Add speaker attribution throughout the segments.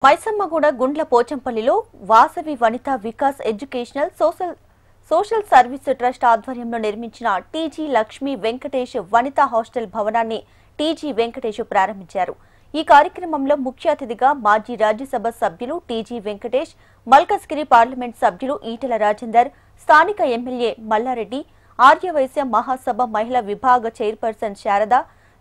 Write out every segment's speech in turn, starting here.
Speaker 1: మైసమ్మగూడ గుండ్ల పోచంపల్లిలో Vasavi Vanitha Vikas educational social service trust ఆధ్వర్యంలో నిర్మించిన టీజీ లక్ష్మీ వెంకటేష్ వనితా హాస్టల్ భవనాన్ని టీజీ వెంకటేష్ ప్రారంభించారు. ఈ కార్యక్రమంలో ముఖ్య అతిథిగా మాజీ రాజ్యసభ సభ్యులు టీజీ వెంకటేష్, మల్కజ్గిరి పార్లమెంట్ సభ్యులు ఈటెల రాజేందర్, స్థానిక ఎమ్మెల్యే మల్లారెడ్డి, ఆర్యవైశ్య మహాసభ మహిళా విభాగ చైర్పర్సన్ శారద,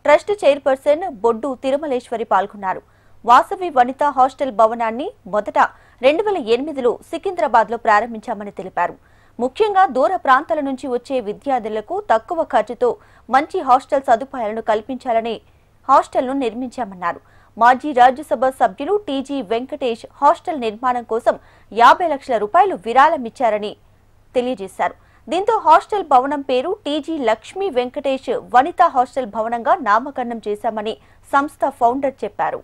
Speaker 1: ట్రస్ట్ చైర్పర్సన్ బొడ్డు తిరుమలేశ్వరి పాల్గొన్నారు. వాసవి వనితా హాస్టల్ భవనాన్ని మొదట 2008లో సికింద్రాబాద్ లో ప్రారంభించామని తెలిపారు. ముఖ్యంగా దూర ప్రాంతాల నుంచి వచ్చే విద్యార్థులకు తక్కువ ఖర్చుతో మంచి హాస్టల్ సదుపాయాలను కల్పించాలని హాస్టల్ను నిర్మించామన్నారు. మాజీ రాజ్యసభ సభ్యులు టీజీ వెంకటేష్ హాస్టల్ నిర్మాణం కోసం 50 లక్షల రూపాయలు విరాళమిచ్చారని తెలియజేశారు. దీంతో హాస్టల్ భవనం పేరు టీజీ లక్ష్మీ వెంకటేష్ వనితా హాస్టల్ భవనంగా నామకరణం చేశామని సంస్థ ఫౌండర్ చెప్పారు.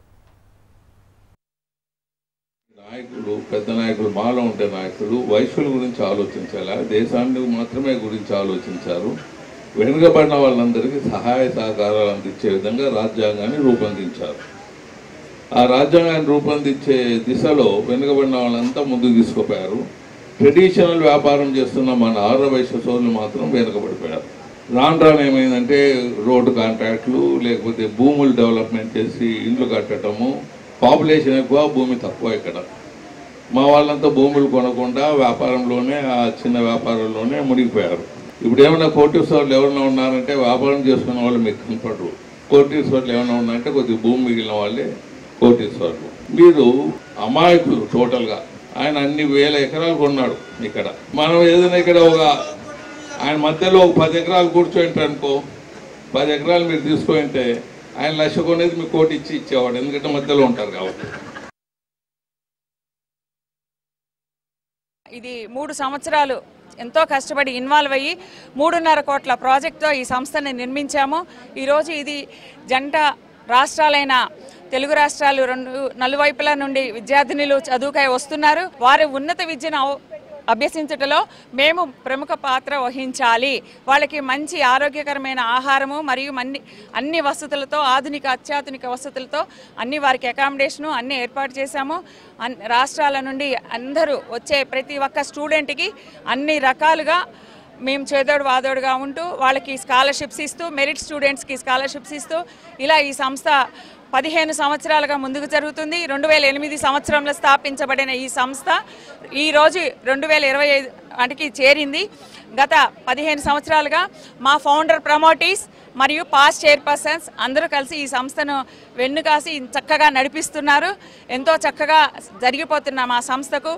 Speaker 2: నాయకులు, పెద్ద నాయకులు, మాలో ఉండే నాయకులు వైశ్యుల గురించి ఆలోచించాలా, దేశాన్ని మాత్రమే గురించి ఆలోచించారు. వెనుకబడిన వాళ్ళందరికీ సహాయ సహకారాలు అందించే విధంగా రాజ్యాంగాన్ని రూపొందించారు. ఆ రాజ్యాంగాన్ని రూపొందించే దిశలో వెనుకబడిన వాళ్ళంతా ముందుకు తీసుకుపోయారు. ట్రెడిషనల్ వ్యాపారం చేస్తున్న మన ఆర్యవైశ్య సోదరులు మాత్రం వెనుకబడిపోయారు. రాను ఏమైందంటే రోడ్డు కాంట్రాక్ట్లు, లేకపోతే భూములు డెవలప్మెంట్ చేసి ఇండ్లు కట్టడము, పాపులేషన్ ఎక్కువ, భూమి తక్కువ. ఇక్కడ మా వాళ్ళంతా భూములు కొనకుండా వ్యాపారంలోనే, ఆ చిన్న వ్యాపారంలోనే మునిగిపోయారు. ఇప్పుడు ఏమైనా కోటీశ్వర్లు ఎవరైనా ఉన్నారంటే వ్యాపారం చేసుకున్న వాళ్ళు మీకు కనపడరు. కోటీశ్వర్లు ఏమైనా ఉన్నారంటే కొద్దిగా భూమి మిగిలిన వాళ్ళే కోటీశ్వర్లు. మీరు అమాయకులు టోటల్గా. ఆయన అన్ని వేల ఎకరాలు కొన్నాడు. ఇక్కడ మనం ఏదైనా ఇక్కడ ఆయన మధ్యలో 10 ఎకరాలు కూర్చోంటే అనుకో, 10 ఎకరాలు మీరు తీసుకుంటే ఆయన లక్ష కొనేది మీకు కోటి ఇచ్చేవాడు, ఎందుకంటే మధ్యలో ఉంటారు కాబట్టి.
Speaker 3: ఇది 3 సంవత్సరాలు ఎంతో కష్టపడి ఇన్వాల్వ్ అయ్యి 3.5 కోట్ల ప్రాజెక్టుతో ఈ సంస్థని నిర్మించాము. ఈరోజు ఇది జంట రాష్ట్రాలైన తెలుగు రాష్ట్రాలు నలువైపుల నుండి విద్యార్థినులు చదువుకై వస్తున్నారు. వారి ఉన్నత విద్యను అభ్యసించటంలో మేము ప్రముఖ పాత్ర వహించాలి. వాళ్ళకి మంచి ఆరోగ్యకరమైన ఆహారము మరియు అన్ని వసతులతో, ఆధునిక అత్యాధునిక వసతులతో అన్ని వారికి అకామిడేషను అన్ని ఏర్పాటు చేశాము. రాష్ట్రాల నుండి అందరూ వచ్చే ప్రతి ఒక్క స్టూడెంట్కి అన్ని రకాలుగా మేము చేదోడు వాదోడుగా ఉంటూ వాళ్ళకి స్కాలర్షిప్స్ ఇస్తూ, మెరిట్ స్టూడెంట్స్కి స్కాలర్షిప్స్ ఇస్తూ ఇలా ఈ సంస్థ 15 సంవత్సరాలుగా ముందుకు జరుగుతుంది. 2008 సంవత్సరంలో స్థాపించబడిన ఈ సంస్థ ఈరోజు 2025 నాటికి చేరింది. గత 15 సంవత్సరాలుగా మా ఫౌండర్ ప్రమోటీస్ మరియు పాస్ట్ చైర్పర్సన్స్ అందరూ కలిసి ఈ సంస్థను వెన్నుకాసి చక్కగా నడిపిస్తున్నారు. ఎంతో చక్కగా జరిగిపోతున్న మా సంస్థకు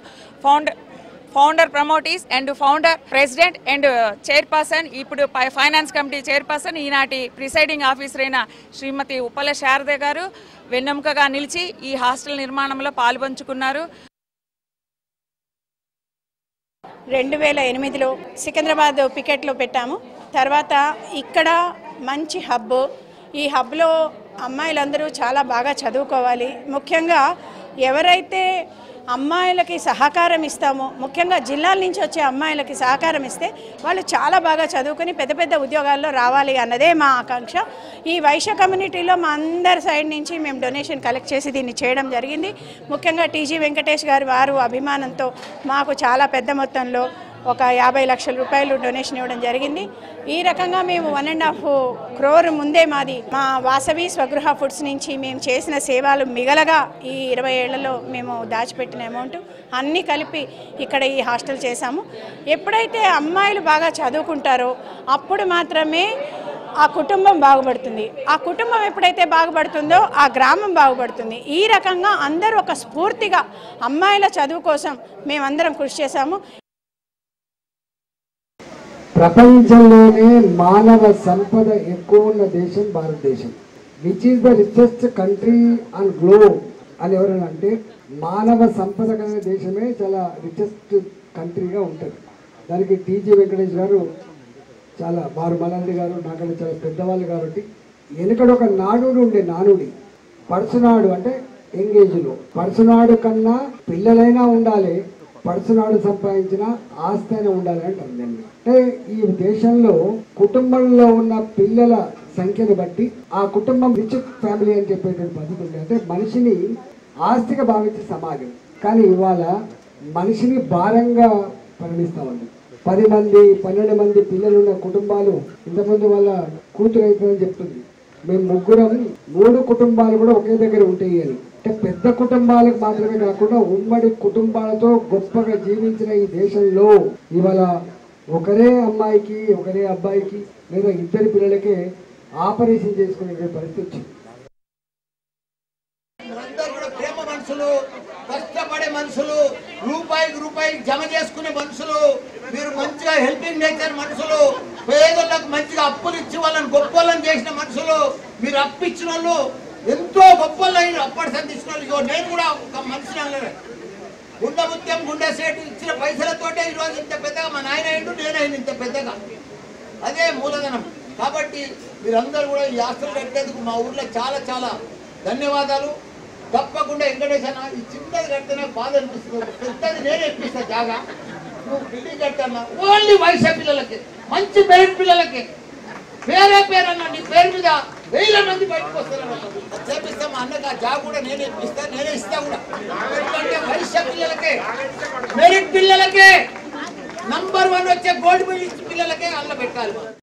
Speaker 3: founder promoters and founder president and chairperson, ఇప్పుడు ఫైనాన్స్ కమిటీ చైర్పర్సన్, ఈనాటి ప్రిసైడింగ్ ఆఫీసర్ అయిన శ్రీమతి ఉప్పల శారద గారు వెన్నెముకగా నిలిచి ఈ హాస్టల్ నిర్మాణంలో పాల్పంచుకున్నారు.
Speaker 4: 2008లో సికింద్రాబాద్ పికెట్లో పెట్టాము. తర్వాత ఇక్కడ మంచి హబ్. ఈ హబ్లో అమ్మాయిలందరూ చాలా బాగా చదువుకోవాలి. ముఖ్యంగా ఎవరైతే అమ్మాయిలకి సహకారం ఇస్తామో, ముఖ్యంగా జిల్లాల నుంచి వచ్చే అమ్మాయిలకి సహకారం ఇస్తే వాళ్ళు చాలా బాగా చదువుకొని పెద్ద పెద్ద ఉద్యోగాల్లో రావాలి అన్నదే మా ఆకాంక్ష. ఈ వైశ్య కమ్యూనిటీలో మా అందరి సైడ్ నుంచి మేము డొనేషన్ కలెక్ట్ చేసి దీన్ని చేయడం జరిగింది. ముఖ్యంగా టీజీ వెంకటేష్ గారు వారు అభిమానంతో మాకు చాలా పెద్ద మొత్తంలో ఒక 50 లక్షల రూపాయలు డొనేషన్ ఇవ్వడం జరిగింది. ఈ రకంగా మేము 1.5 crore ముందే మాది మా వాసవి స్వగృహ ఫుడ్స్ నుంచి మేము చేసిన సేవలు మిగలగా ఈ 20 ఏళ్లలో మేము దాచిపెట్టిన అమౌంట్ అన్నీ కలిపి ఇక్కడ ఈ హాస్టల్ చేశాము. ఎప్పుడైతే అమ్మాయిలు బాగా చదువుకుంటారో అప్పుడు మాత్రమే ఆ కుటుంబం బాగుపడుతుంది. ఆ కుటుంబం ఎప్పుడైతే బాగుపడుతుందో ఆ గ్రామం బాగుపడుతుంది. ఈ రకంగా అందరూ ఒక స్ఫూర్తిగా అమ్మాయిల చదువు కోసం మేమందరం కృషి చేశాము.
Speaker 5: ప్రపంచంలోనే మానవ సంపద ఎక్కువ ఉన్న దేశం భారతదేశం. Which is the richest country on globe అని ఎవరైనా అంటే మానవ సంపద కలిగిన దేశమే చాలా రిచెస్ట్ కంట్రీగా ఉంటుంది. దానికి టీజీ వెంకటేష్ గారు చాలా, వారు మల్లారెడ్డి గారు నాకంటే చాలా పెద్దవాళ్ళు కాబట్టి వెనుకడ ఒక నానుడు ఉండే, నానుడి పర్సునాడు అంటే ఎంగేజ్లో పర్సునాడు కన్నా పిల్లలైనా ఉండాలి, పర్సునాడు సంపాదించిన ఆస్తి అయినా ఉండాలి అంటారు. అంటే ఈ దేశంలో కుటుంబంలో ఉన్న పిల్లల సంఖ్యను బట్టి ఆ కుటుంబం రిచ్ ఫ్యామిలీ అని చెప్పేటువంటి పద్ధతి ఉంది. అంటే మనిషిని ఆస్తిగా భావించే సమాజం. కానీ ఇవాళ మనిషిని భారంగా పరిగణిస్తూ ఉంది. 10 మంది 12 మంది పిల్లలున్న కుటుంబాలు ఇంతకుముందు వాళ్ళ కూతురు అవుతుందని చెప్తుంది. మేము ముగ్గురం 3 కుటుంబాలు కూడా ఒకే దగ్గర ఉంటాయి అని. అంటే పెద్ద కుటుంబాలకు మాత్రమే కాకుండా ఉమ్మడి కుటుంబాలతో గొప్పగా జీవించిన ఈ దేశంలో ఇవాళ ఒకరే అమ్మాయికి ఒకరే అబ్బాయికి లేదా 2 పిల్లలకే ఆపరేషన్ చేసుకునే పరిస్థితి వచ్చింది.
Speaker 6: ప్రేమ మనుషులు, కష్టపడే మనుషులు, రూపాయికి రూపాయి జమ చేసుకునే మనుషులు, మీరు మంచిగా హెల్పింగ్ నేచర్ మనుషులు, పేదలకు మంచిగా అప్పులు ఇచ్చి వాళ్ళని గొప్పలను చేసిన మనుషులు, మీరు అప్పిచ్చిన వాళ్ళు ఎంతో గొప్పలు అయిన అప్పటి సంధించిన వాళ్ళు. నేను కూడా ఒక మనిషిని అనలే. గుండె ముత్యం గుండె సేటు ఇచ్చిన పైసలతోటే ఈరోజు ఇంత పెద్దగా మా నాయన అయిండు, నేనైనా ఇంత పెద్దగా. అదే మూలధనం. కాబట్టి మీరందరూ కూడా ఈ ఆస్తులు కట్టేందుకు మా ఊర్లో చాలా చాలా ధన్యవాదాలు. తప్పకుండా వెంకటేశ్వర ఈ చిన్నది కడితే నాకు బాధ అనిపిస్తుంది. పెద్దది నేనే ఇప్పిస్తా జాగా. నువ్వు బిల్డింగ్ కట్టన్నా ఓన్లీ వయసు పిల్లలకి, మంచి మెరిట్ పిల్లలకి, పేరన్న నీ పేరు మీద 1000 మంది బయటకు వస్తారు. చేపిస్తా మా అన్నకు ఆ జాగా కూడా నేనే ఇప్పిస్తా, నేనే ఇస్తా కూడా. ఎందుకంటే వయసు పిల్లలకే, మెరిట్ పిల్లలకే, నంబర్ 1 వచ్చే గోల్డ్ మెడలిస్ట్ పిల్లలకే అల్ల పెట్టాలి.